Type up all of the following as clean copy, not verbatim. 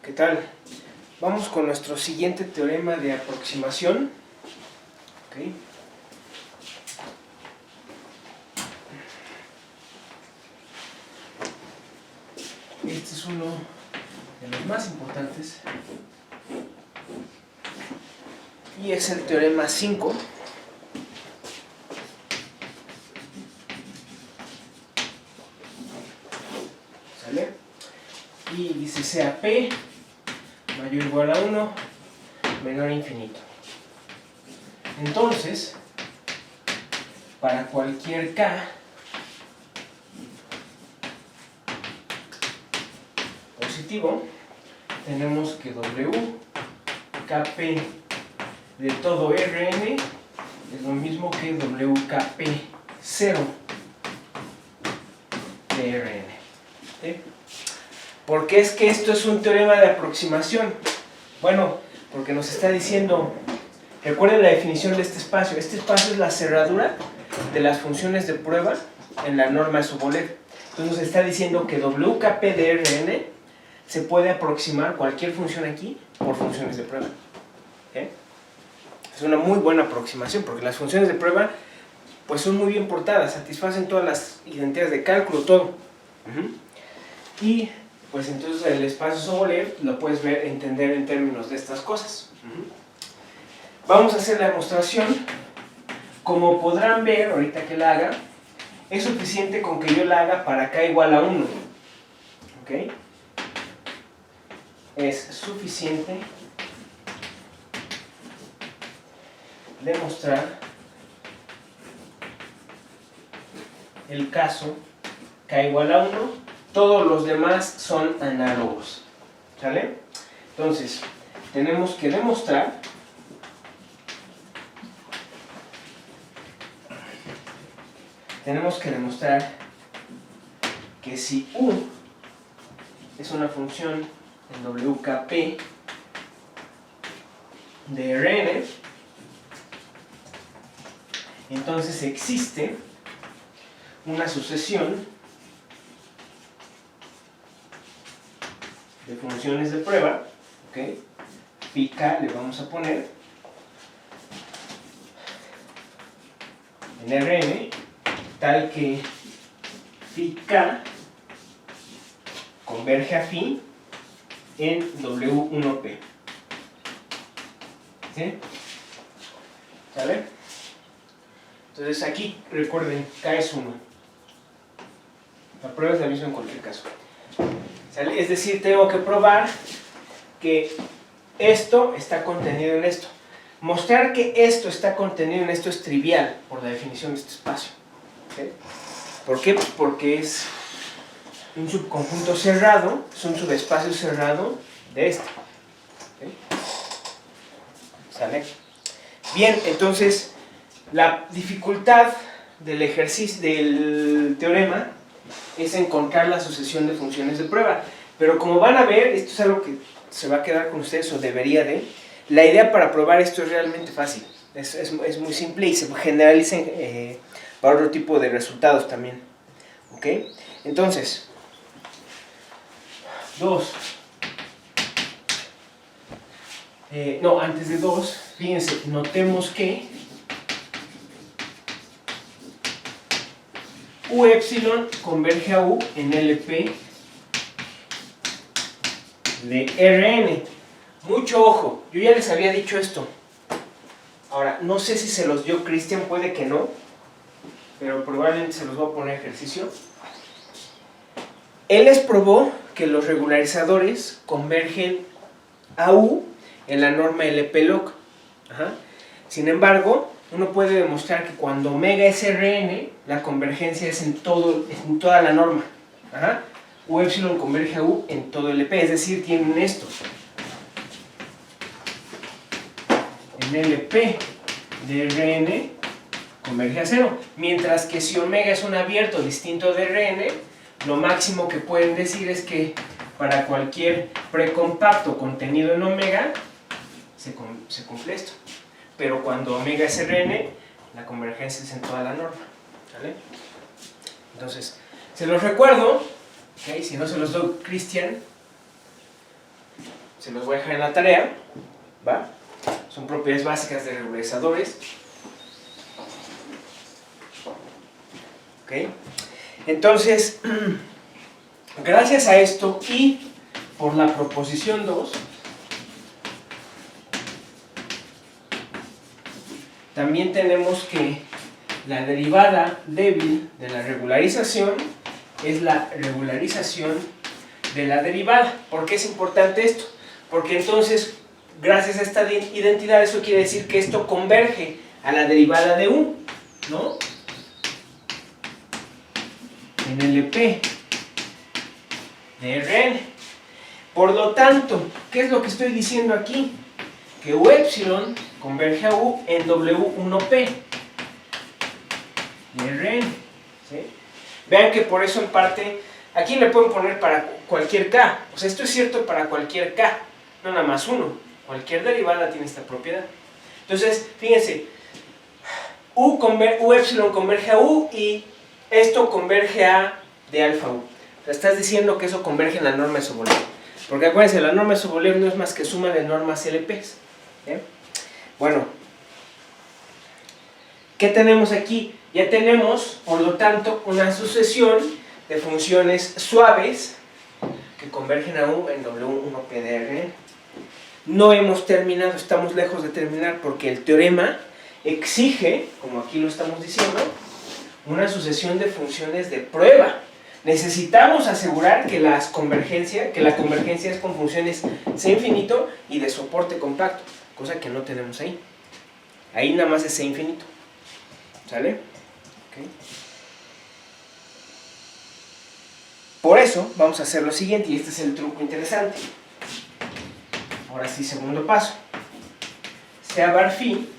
¿Qué tal? Vamos con nuestro siguiente teorema de aproximación. ¿Okay? Este es uno de los más importantes y es el teorema 5. ¿Sale? Y dice sea P mayor o igual a 1 menor a infinito. Entonces, para cualquier K positivo, tenemos que W Kp de todo Rn es lo mismo que WKP 0 de Rn. ¿Sí? ¿Por qué es que esto es un teorema de aproximación? Bueno, porque nos está diciendo, recuerden la definición de este espacio. Este espacio es la cerradura de las funciones de prueba en la norma de Sobolev. Entonces nos está diciendo que WKP de Rn se puede aproximar cualquier función aquí por funciones de prueba. ¿Okay? Es una muy buena aproximación porque las funciones de prueba pues son muy bien portadas, satisfacen todas las identidades de cálculo, todo. Y pues entonces el espacio Sobolev lo puedes ver, entender en términos de estas cosas. Vamos a hacer la demostración. Como podrán ver, ahorita que la haga, es suficiente con que yo la haga para K igual a 1. ¿Okay? Es suficiente demostrar el caso K igual a 1. Todos los demás son análogos. ¿Sale? Entonces, tenemos que demostrar que si U es una función en WKP de Rn, entonces existe una sucesión de funciones de prueba, ¿okay? Phi k le vamos a poner en Rn, tal que phi k converge a phi en W1P. ¿Sí? ¿Sale? Entonces aquí, recuerden, K es 1. La prueba es la misma en cualquier caso. ¿Sale? Es decir, tengo que probar que esto está contenido en esto. Mostrar que esto está contenido en esto es trivial por la definición de este espacio. ¿Sí? ¿Por qué? Pues porque es un subconjunto cerrado, es un subespacio cerrado de este. ¿Sí? ¿Sale? Bien, entonces la dificultad del ejercicio del teorema es encontrar la sucesión de funciones de prueba. Pero como van a ver, esto es algo que se va a quedar con ustedes o debería de. La idea para probar esto es realmente fácil. Es muy simple y se generaliza para otro tipo de resultados también. ¿Ok? Entonces, 2. Antes de 2, fíjense, notemos que U epsilon converge a U en LP de Rn. Mucho ojo, yo ya les había dicho esto. Ahora, no sé si se los dio Cristian, puede que no, pero probablemente se los voy a poner ejercicio. Él les probó que los regularizadores convergen a U en la norma LP-log. Sin embargo, uno puede demostrar que cuando omega es Rn, la convergencia es en toda la norma. U epsilon converge a U en todo LP, es decir, tienen esto. En LP de Rn converge a 0. Mientras que si omega es un abierto distinto de Rn, lo máximo que pueden decir es que para cualquier precompacto contenido en omega, se cumple esto. Pero cuando omega es Rn, la convergencia es en toda la norma. ¿Vale? Entonces, se los recuerdo, ¿okay? Si no se los doy Cristian, se los voy a dejar en la tarea, ¿va? Son propiedades básicas de regularizadores. ¿Ok? Entonces, gracias a esto y por la proposición 2, también tenemos que la derivada débil de la regularización es la regularización de la derivada. ¿Por qué es importante esto? Porque entonces, gracias a esta identidad, eso quiere decir que esto converge a la derivada de U, ¿no? En el EP de Rn. Por lo tanto, ¿qué es lo que estoy diciendo aquí? Que U epsilon converge a U en W1P de Rn. ¿Sí? Vean que por eso en parte, aquí le pueden poner para cualquier K. O sea, esto es cierto para cualquier K, no nada más uno. Cualquier derivada tiene esta propiedad. Entonces, fíjense, U epsilon converge a U y esto converge a de alfa U. O sea, estás diciendo que eso converge en la norma de Sobolev. Porque acuérdense, la norma de Sobolev no es más que suma de normas LPs. ¿Sí? Bueno, ¿qué tenemos aquí? Ya tenemos, por lo tanto, una sucesión de funciones suaves que convergen a U en W1P de Rn. No hemos terminado, estamos lejos de terminar porque el teorema exige, como aquí lo estamos diciendo, una sucesión de funciones de prueba. Necesitamos asegurar que la convergencia es con funciones C infinito y de soporte compacto, cosa que no tenemos ahí. Ahí nada más es C infinito. ¿Sale? Okay. Por eso vamos a hacer lo siguiente, y este es el truco interesante. Ahora sí, segundo paso. Sea bar phi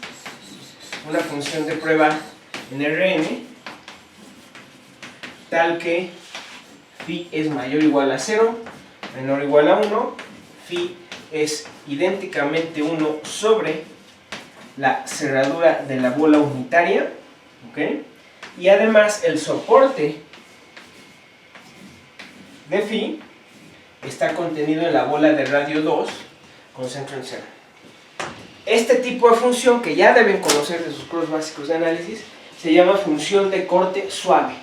una función de prueba en Rn tal que phi es mayor o igual a 0, menor o igual a 1, phi es idénticamente 1 sobre la cerradura de la bola unitaria, ¿ok? Y además el soporte de phi está contenido en la bola de radio 2 con centro en 0. Este tipo de función, que ya deben conocer de sus cursos básicos de análisis, se llama función de corte suave.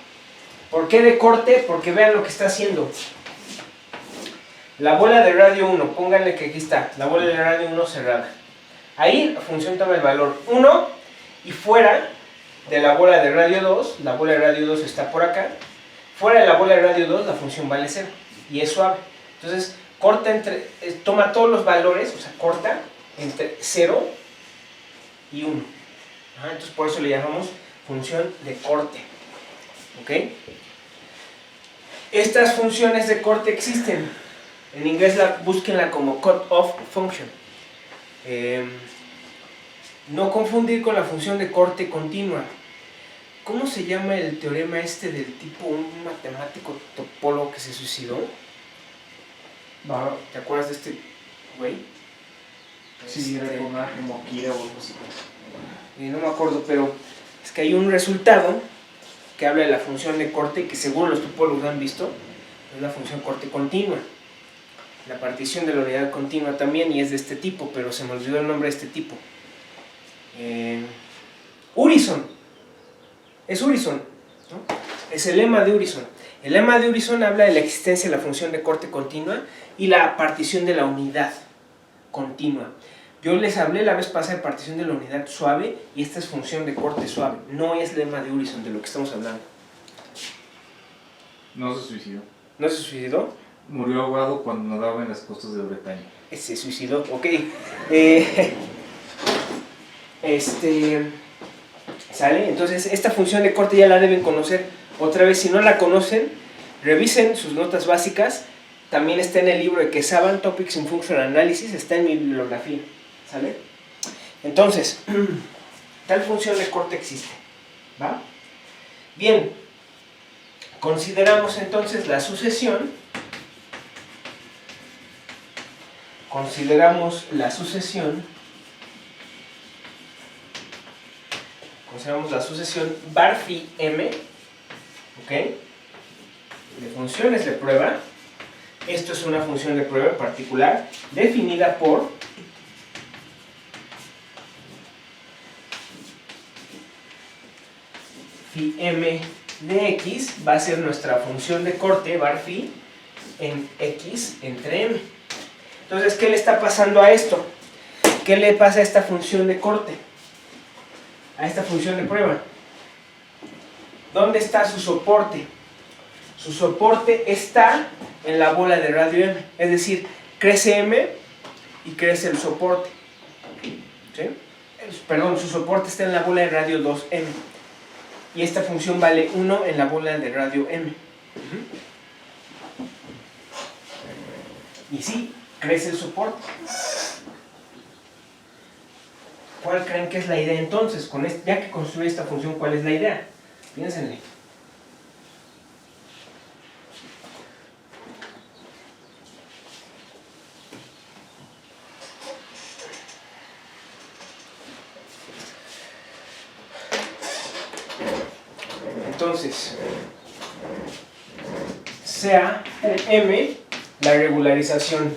¿Por qué de corte? Porque vean lo que está haciendo. La bola de radio 1, pónganle que aquí está, la bola de radio 1 cerrada. Ahí la función toma el valor 1 y fuera de la bola de radio 2, la bola de radio 2 está por acá, fuera de la bola de radio 2 la función vale 0 y es suave. Entonces corta toma todos los valores, o sea, corta entre 0 y 1. Entonces por eso le llamamos función de corte. ¿Ok? Estas funciones de corte existen. En inglés búsquenla como cut-off function. No confundir con la función de corte continua. ¿Cómo se llama el teorema este del tipo un matemático topólogo que se suicidó? ¿Te acuerdas de este güey? Sí, era como Kira o algo así. No me acuerdo, pero es que hay un resultado que habla de la función de corte que seguro los topólogos han visto, es la función corte continua. La partición de la unidad continua también, y es de este tipo, pero se me olvidó el nombre de este tipo. Urison. Es Urison, ¿no? Es el lema de Urison. El lema de Urison habla de la existencia de la función de corte continua y la partición de la unidad continua. Yo les hablé la vez pasada de partición de la unidad suave y esta es función de corte suave. No es lema de Urison de lo que estamos hablando. No se suicidó. ¿No se suicidó? Murió ahogado cuando nadaba en las costas de Bretaña. Se suicidó, ok. ¿Sale? Entonces esta función de corte ya la deben conocer. Otra vez, si no la conocen, revisen sus notas básicas. También está en el libro de Quesaban, Topics in Functional Analysis, está en mi bibliografía. ¿Sale? Entonces, tal función de corte existe. ¿Va? Bien, consideramos entonces la sucesión. Consideramos la sucesión bar phi m, ¿ok? De funciones de prueba Esto es una función de prueba particular definida por phi m de x, va a ser nuestra función de corte, var phi, en x entre m. Entonces, ¿qué le está pasando a esto? ¿Qué le pasa a esta función de corte? A esta función de prueba. ¿Dónde está su soporte? Su soporte está en la bola de radio m. Es decir, crece m y crece el soporte. ¿Sí? Perdón, su soporte está en la bola de radio 2m. Y esta función vale 1 en la bola de radio m. Y sí, crece el soporte. ¿Cuál creen que es la idea entonces? Ya que construí esta función, ¿cuál es la idea? Piénsenle. Entonces, sea m la regularización.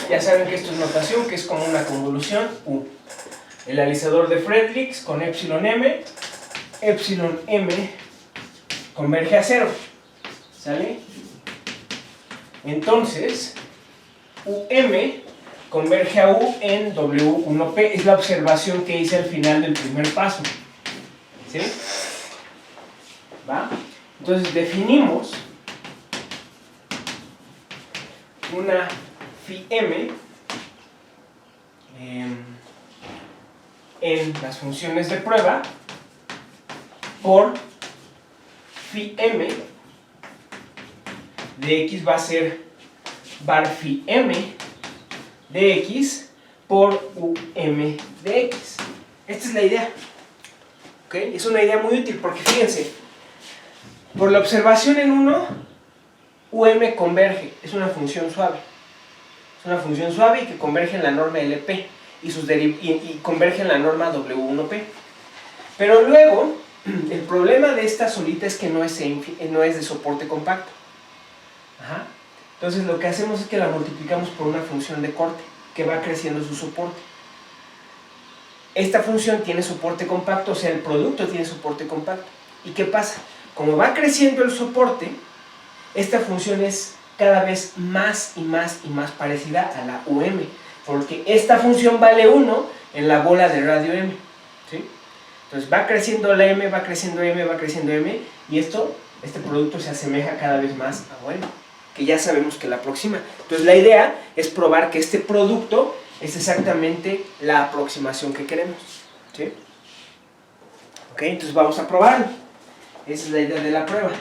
Ya saben que esto es notación, que es como una convolución. El alisador de Friedrichs con epsilon m converge a 0. ¿Sale? Entonces, UM converge a U en W1P. Es la observación que hice al final del primer paso. ¿Sí? ¿Va? Entonces definimos una phi m en las funciones de prueba por phi m de x va a ser var phi m de x por um de x. Esta es la idea. ¿Okay? Es una idea muy útil porque fíjense, por la observación en 1, converge, es una función suave. Es una función suave y que converge en la norma LP y converge en la norma W1P. Pero luego, el problema de esta solita es que no es de soporte compacto. Entonces lo que hacemos es que la multiplicamos por una función de corte que va creciendo su soporte. Esta función tiene soporte compacto, o sea, el producto tiene soporte compacto. ¿Y qué pasa? Como va creciendo el soporte, esta función es cada vez más y más y más parecida a la UM, porque esta función vale 1 en la bola de radio M. ¿Sí? Entonces va creciendo la M, va creciendo M, va creciendo M, y este producto se asemeja cada vez más a OM, que ya sabemos que la aproxima. Entonces la idea es probar que este producto es exactamente la aproximación que queremos. ¿Sí? Ok, entonces vamos a probarlo. Esa es la idea de la prueba.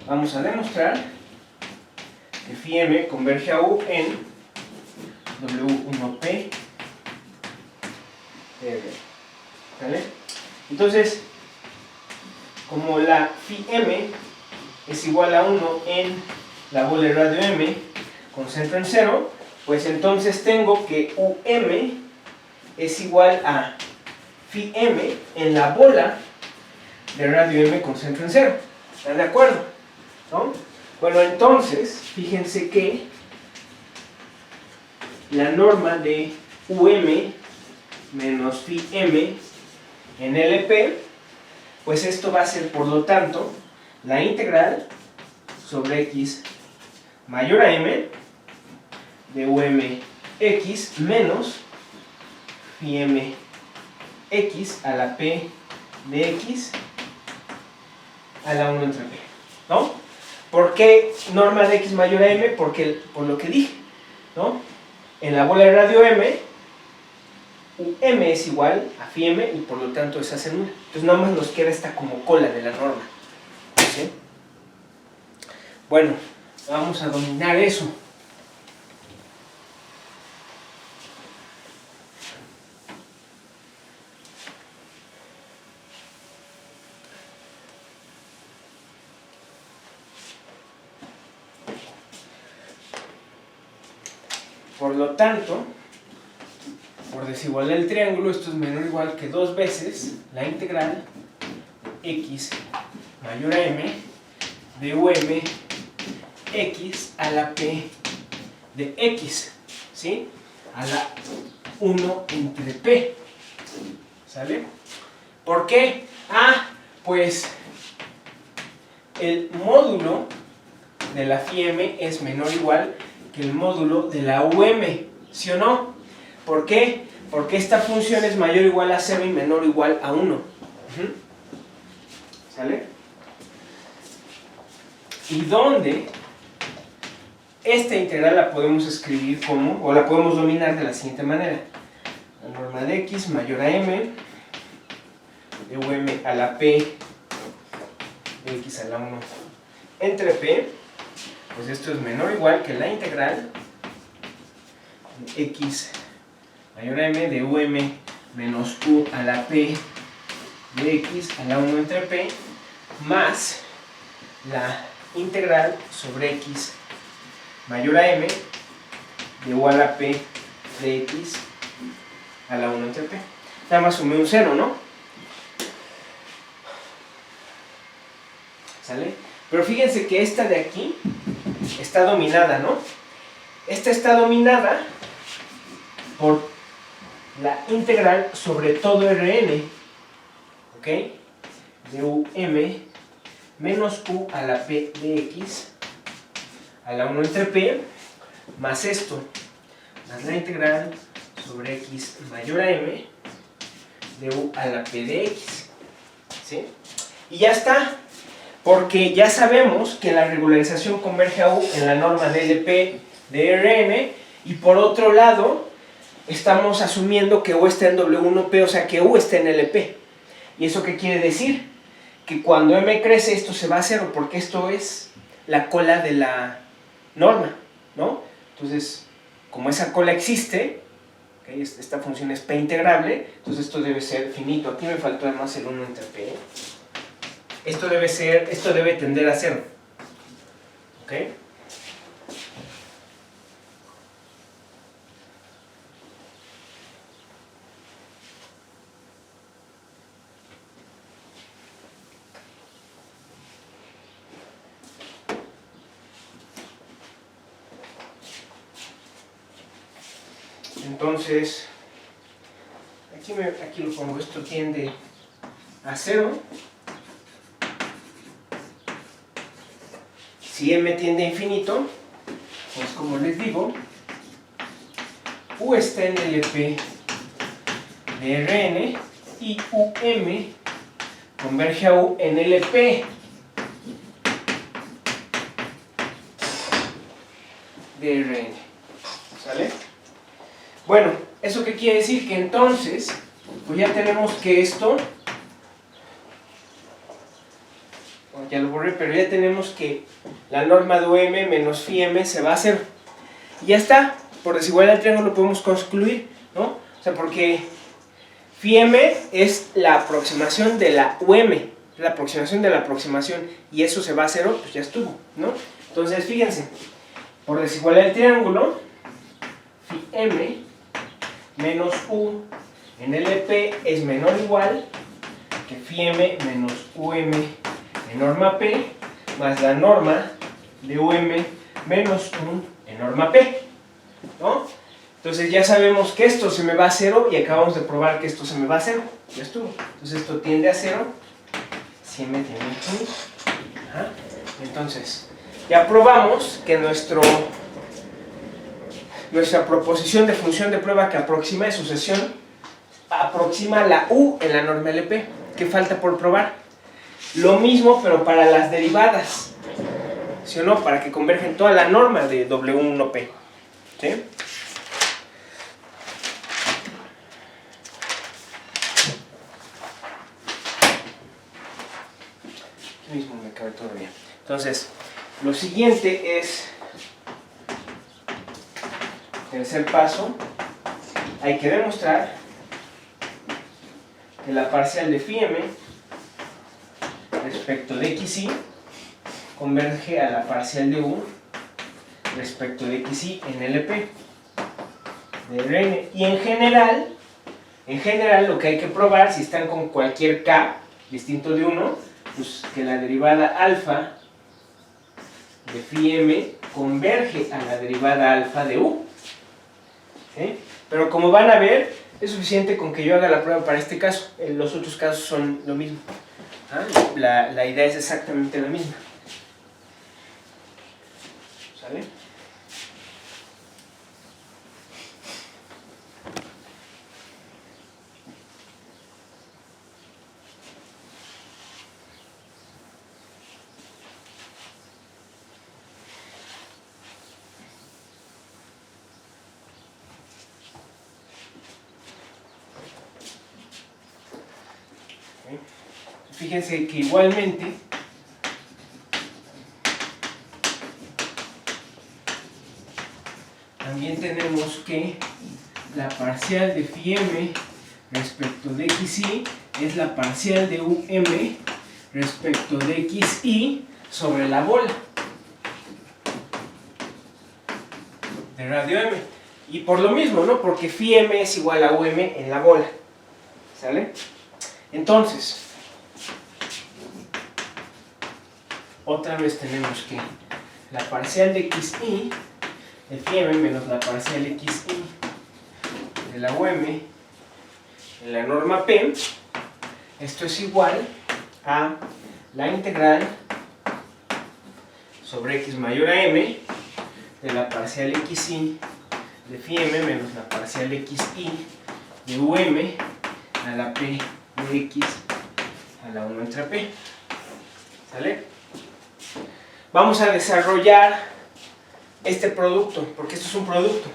Vamos a demostrar que phi m converge a U en W1P. ¿Vale? Entonces, como la phi m es igual a 1 en la bola de radio m con centro en 0, pues entonces tengo que UM es igual a phi m en la bola de radio m con centro en 0. ¿Están de acuerdo? ¿No? Bueno, entonces, fíjense que la norma de UM menos phi m en LP, pues esto va a ser, por lo tanto, la integral sobre x mayor a m de UMX menos phi m x a la p de x a la 1 entre p. ¿No? ¿Por qué norma de x mayor a m? Por lo que dije, ¿no? En la bola de radio m, m es igual a phi m y por lo tanto esa se anula. Entonces nada más nos queda esta como cola de la norma. ¿Sí? Bueno, vamos a dominar eso. Por lo tanto, por desigualdad del triángulo, esto es menor o igual que 2 veces la integral x mayor a m de UM x a la p de x, ¿sí? A la 1 entre p, ¿sale? ¿Por qué? Ah, pues el módulo de la phi m es menor o igual que el módulo de la UM, ¿sí o no? ¿Por qué? Porque esta función es mayor o igual a 0 y menor o igual a 1. ¿Sale? Y donde esta integral la podemos escribir como, o la podemos dominar de la siguiente manera. La norma de x mayor a m, de UM a la p, de x a la 1 entre p, pues esto es menor o igual que la integral de x mayor a m de UM menos u a la p de x a la 1 entre p más la integral sobre x mayor a m de u a la p de x a la 1 entre p. Nada más sumé un 0, ¿no? ¿Sale? Pero fíjense que esta de aquí está dominada, ¿no? Esta está dominada por la integral sobre todo Rn, ¿ok? De um menos u a la p de x a la 1 entre p más esto, más la integral sobre x mayor a m de u a la p de x, ¿sí? Y ya está, porque ya sabemos que la regularización converge a u en la norma de LP de Rn, y por otro lado estamos asumiendo que u está en W1P, o sea que u está en LP. ¿Y eso qué quiere decir? Que cuando m crece esto se va a 0, porque esto es la cola de la norma, ¿no? Entonces, como esa cola existe, ¿okay? Esta función es p integrable, entonces esto debe ser finito. Aquí me faltó además el 1 entre p. Esto debe tender a 0, ¿ok? Entonces, aquí lo pongo, esto tiende a 0. Si m tiende a infinito, pues como les digo, u está en LP de Rn y um converge a u en LP de Rn. ¿Sale? Bueno, ¿eso qué quiere decir? Que entonces, pues ya tenemos que esto, bueno, ya lo borré, pero ya tenemos que la norma de UM menos phi m se va a hacer. Y ya está, por desigualdad del triángulo podemos concluir, ¿no? O sea, porque phi m es la aproximación de la UM, la aproximación de la aproximación, y eso se va a 0, pues ya estuvo, ¿no? Entonces, fíjense, por desigualdad del triángulo, phi m menos u en LP es menor o igual que phi m menos um en norma p más la norma de um menos u en norma p, ¿no? Entonces ya sabemos que esto se me va a 0 y acabamos de probar que esto se me va a 0. Ya estuvo. Entonces esto tiende a 0 si m tiende a infinito. Entonces ya probamos que nuestra proposición de función de prueba que aproxima de sucesión aproxima la u en la norma LP. ¿Qué falta por probar? Lo mismo, pero para las derivadas, ¿sí o no? Para que convergen toda la norma de W1P, ¿sí? Aquí mismo me cabe todavía. Entonces, lo siguiente es, tercer paso, hay que demostrar que la parcial de phi m respecto de xy converge a la parcial de u respecto de xy en LP de Rn. Y en general lo que hay que probar, si están con cualquier k distinto de 1, pues que la derivada alfa de phi m converge a la derivada alfa de u. ¿Sí? Pero como van a ver, es suficiente con que yo haga la prueba para este caso. En los otros casos son lo mismo. ¿Ah? La idea es exactamente la misma. ¿Sale? Fíjense que igualmente también tenemos que la parcial de phi m respecto de xi es la parcial de um respecto de xi sobre la bola de radio m. Y por lo mismo, ¿no? Porque phi m es igual a um en la bola. ¿Sale? Entonces, otra vez tenemos que la parcial de xi de phi m menos la parcial xi de la um en la norma P, esto es igual a la integral sobre x mayor a m de la parcial xi de phi m menos la parcial xi de um a la p de x a la 1 entre p. ¿Sale? Vamos a desarrollar este producto, porque esto es un producto,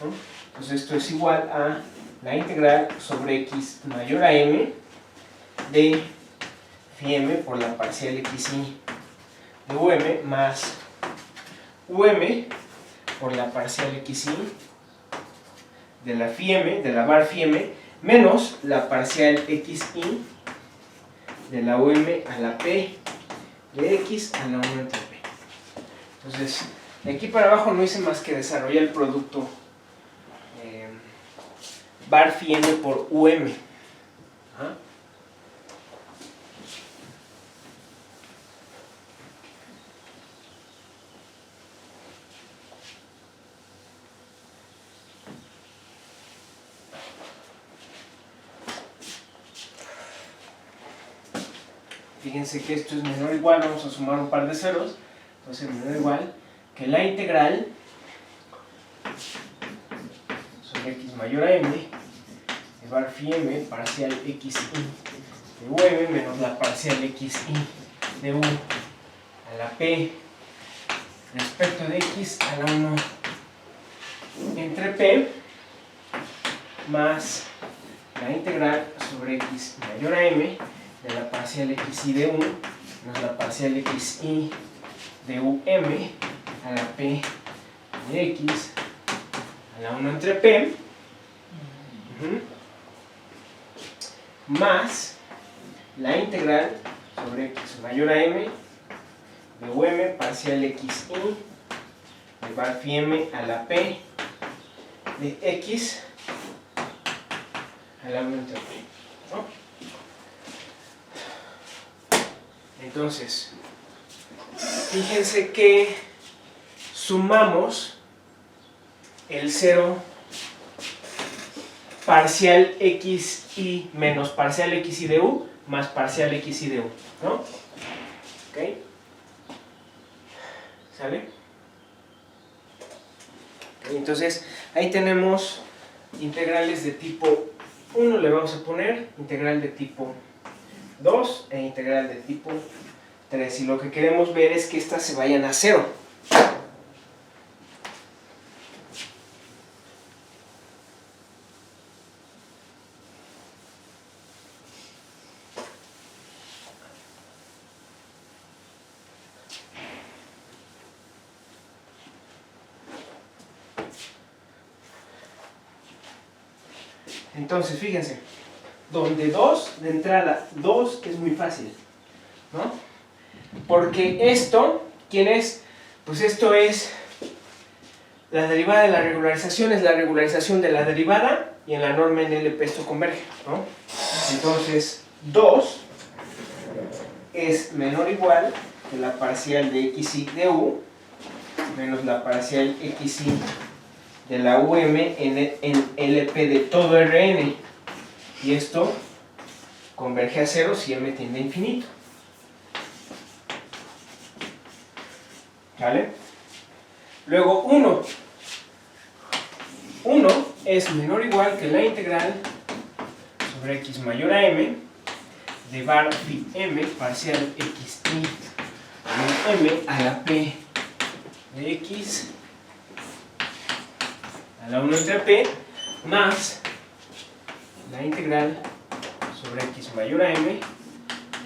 ¿no? Entonces esto es igual a la integral sobre x mayor a m de phi m por la parcial xi de um más um por la parcial xi de la phi m, de la bar phi m, menos la parcial xi de la um a la p de x a la 1 entre p. Entonces, de aquí para abajo no hice más que desarrollar el producto bar phi m por um. ¿Ah? Fíjense que esto es menor o igual, vamos a sumar un par de ceros, entonces menor o igual que la integral sobre x mayor a m de bar phi m parcial xi de um menos la parcial xi de u a la p respecto de x a la 1 entre p más la integral sobre x mayor a m de la parcial xi de u menos la parcial xi de um a la p de x a la 1 entre p más la integral sobre x mayor a m de um parcial xi de bar phi m a la p de x a la 1 entre p, ¿no? Entonces, fíjense que sumamos el 0 parcial xi menos parcial xi de u más parcial xi de u, ¿no? ¿Ok? ¿Sale? Entonces, ahí tenemos integrales de tipo 1, le vamos a poner integral de tipo 2 e integral de tipo 3. Y lo que queremos ver es que estas se vayan a 0. Entonces, fíjense, donde 2, de entrada, 2 es muy fácil, ¿no? Porque esto, ¿quién es? Pues esto es la derivada de la regularización, es la regularización de la derivada, y en la norma en LP esto converge, ¿no? Entonces, 2 es menor o igual que la parcial de xi de u menos la parcial xi de la UM en LP de todo Rn. Y esto converge a cero si m tiende a infinito. ¿Vale? Luego 1. 1 es menor o igual que la integral sobre x mayor a m de var phi m parcial xi de m a la p de x a la 1 entre p más la integral sobre x mayor a m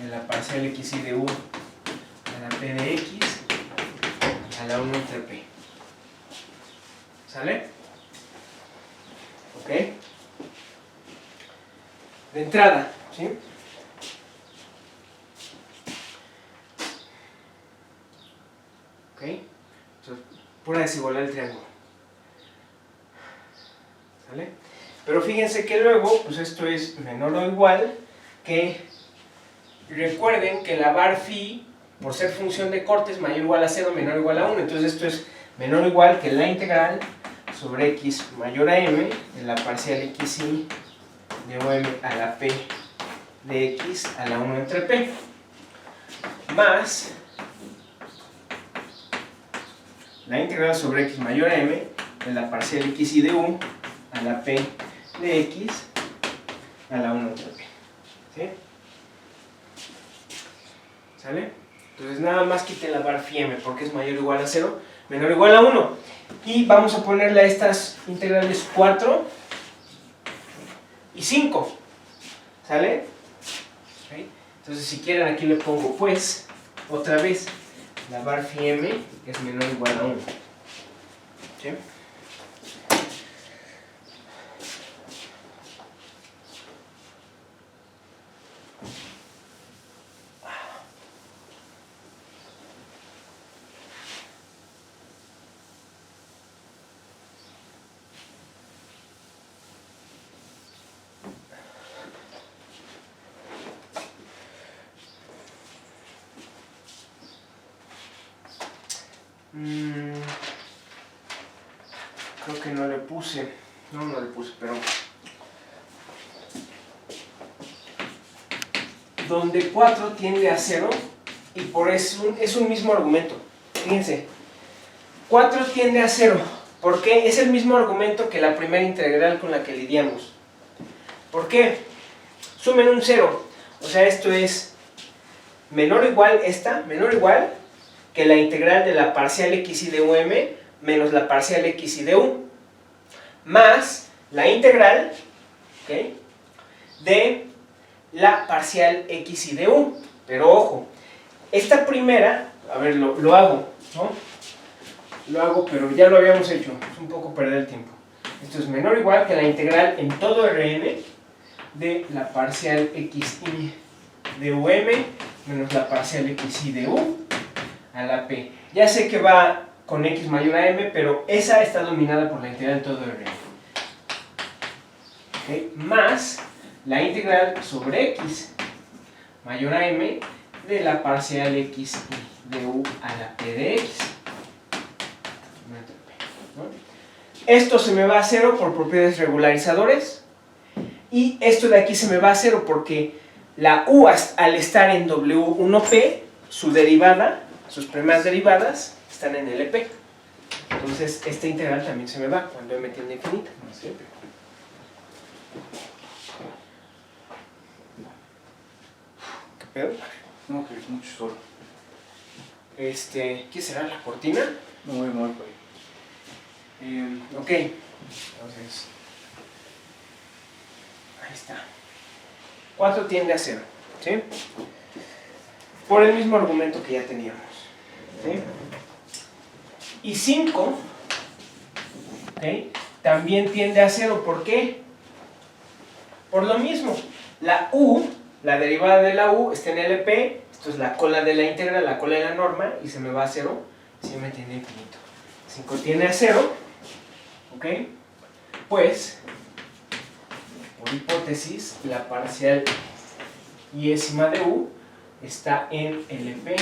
de la parcial xi de u a la p de x a la 1 entre p. ¿Sale? ¿Ok? De entrada, ¿sí? ¿Ok? Entonces, pura desigualdad del triángulo. ¿Sale? Pero fíjense que luego, pues esto es menor o igual que, recuerden que la var phi, por ser función de corte, es mayor o igual a 0, menor o igual a 1. Entonces esto es menor o igual que la integral sobre x mayor a m de la parcial xi de m a la p de x a la 1 entre p más la integral sobre x mayor a m de la parcial xi de u a la p de x a la 1 entre p. ¿Sí? ¿Sale? Entonces nada más quiten la var phi m porque es mayor o igual a 0, menor o igual a 1. Y vamos a ponerle a estas integrales 4 y 5. ¿Sale? ¿Okay? Entonces si quieren aquí le pongo pues, otra vez, la var phi m es menor o igual a 1. ¿Sí? Creo que no le puse. No le puse, pero donde 4 tiende a 0 y por eso es un mismo argumento. Fíjense, 4 tiende a 0. ¿Por qué? Es el mismo argumento que la primera integral con la que lidiamos. ¿Por qué? Sumen un 0. O sea, esto es menor o igual, menor o igual que la integral de la parcial xi de um menos la parcial xi de u, más la integral, ¿okay?, de la parcial xi de u. Pero ojo, esta primera, a ver, lo hago, ¿no? Lo hago, pero ya lo habíamos hecho, es un poco perder el tiempo. Esto es menor o igual que la integral en todo Rn de la parcial xi de um menos la parcial xi de u a la p. Ya sé que va con x mayor a m, pero esa está dominada por la integral en todo Rn. ¿Okay? Más la integral sobre x mayor a m de la parcial xi de u a la p de x. ¿No? Esto se me va a 0 por propiedades regularizadores y esto de aquí se me va a 0 porque la u al estar en W1P, su derivada, sus primeras derivadas están en LP. Entonces esta integral también se me va cuando m tiende a infinita. No sé. ¿Qué pedo? No, que es mucho solo. ¿Qué será? ¿La cortina? No voy a mover por ahí. Ok, entonces ahí está. 4 tiende a 0, ¿sí? Por el mismo argumento que ya teníamos, ¿sí? Y 5, ¿okay?, también tiende a 0. ¿Por qué? Por lo mismo. La u, la derivada de la u está en LP. Esto es la cola de la integral, la cola de la norma, y se me va a 0 si me tiende a infinito. 5 tiende a 0, ¿ok? Pues, por hipótesis, la parcial iésima de u está en LP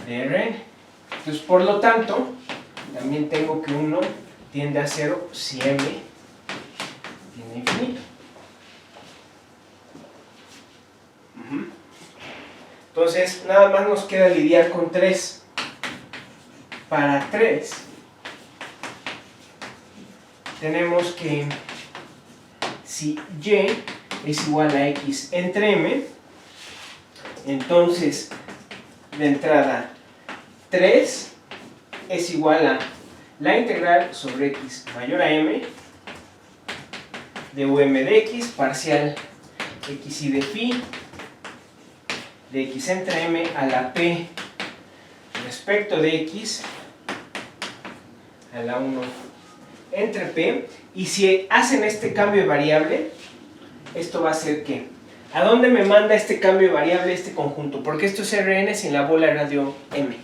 de Rn. Entonces, por lo tanto, también tengo que 1 tiende a 0 si m tiende a infinito. Entonces, nada más nos queda lidiar con 3. Para 3, tenemos que si y es igual a x entre m, entonces, de entrada, 3 es igual a la integral sobre x mayor a m de um de x parcial x y de phi de x entre m a la p respecto de x a la 1 entre p. Y si hacen este cambio de variable, esto va a ser que ¿a dónde me manda este cambio de variable este conjunto? Porque esto es Rn sin la bola de radio m.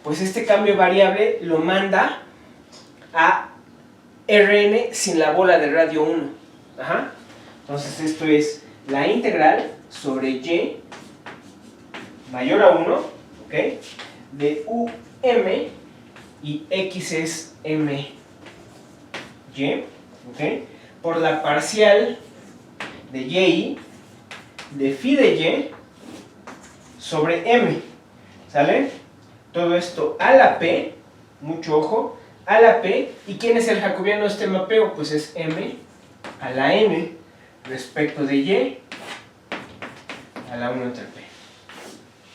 Pues este cambio de variable lo manda a Rn sin la bola de radio 1. Ajá. Entonces esto es la integral sobre y mayor a 1, ¿ok? De um y x es my, ¿ok? Por la parcial de y de phi de y sobre m, ¿sale? Todo esto a la p, mucho ojo, a la p. ¿Y quién es el jacobiano de este mapeo? Pues es m a la n respecto de y a la 1 entre p.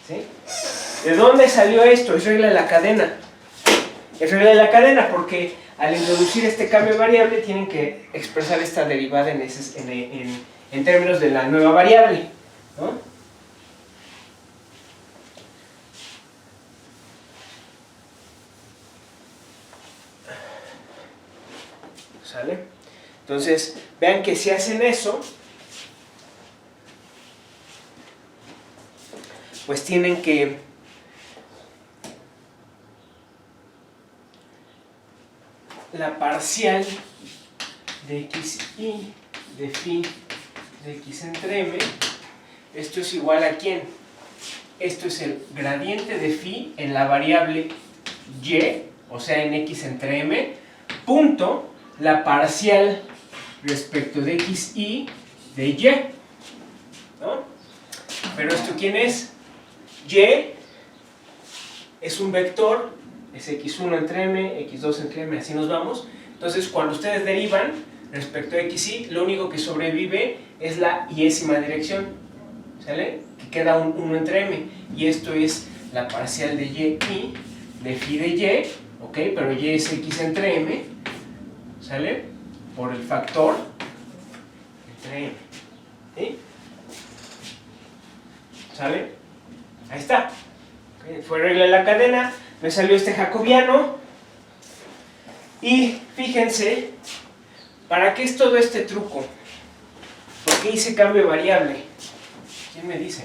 ¿Sí? ¿De dónde salió esto? Es regla de la cadena. Es regla de la cadena porque al introducir este cambio de variable tienen que expresar esta derivada en términos de la nueva variable, ¿no? ¿Sale? Entonces, vean que si hacen eso, pues tienen que la parcial de x y de phi de x entre m, esto es igual a ¿quién? Esto es el gradiente de phi en la variable y, o sea en x entre m, punto la parcial respecto de x y de y, ¿no? Pero esto ¿quién es? Y es un vector, es x1 entre m, x2 entre m, así nos vamos. Entonces cuando ustedes derivan respecto a x y, lo único que sobrevive es la y-ésima dirección, ¿sale? Que queda un 1 entre m, y esto es la parcial de y de phi de y, ¿ok? Pero y es x entre m, ¿sale? Por el factor entre m, ¿sí? ¿Sale? Ahí está. ¿Okay? Fue regla de la cadena, me salió este jacobiano. Y fíjense, ¿para qué es todo este truco? ¿Por qué hice cambio de variable? ¿Quién me dice?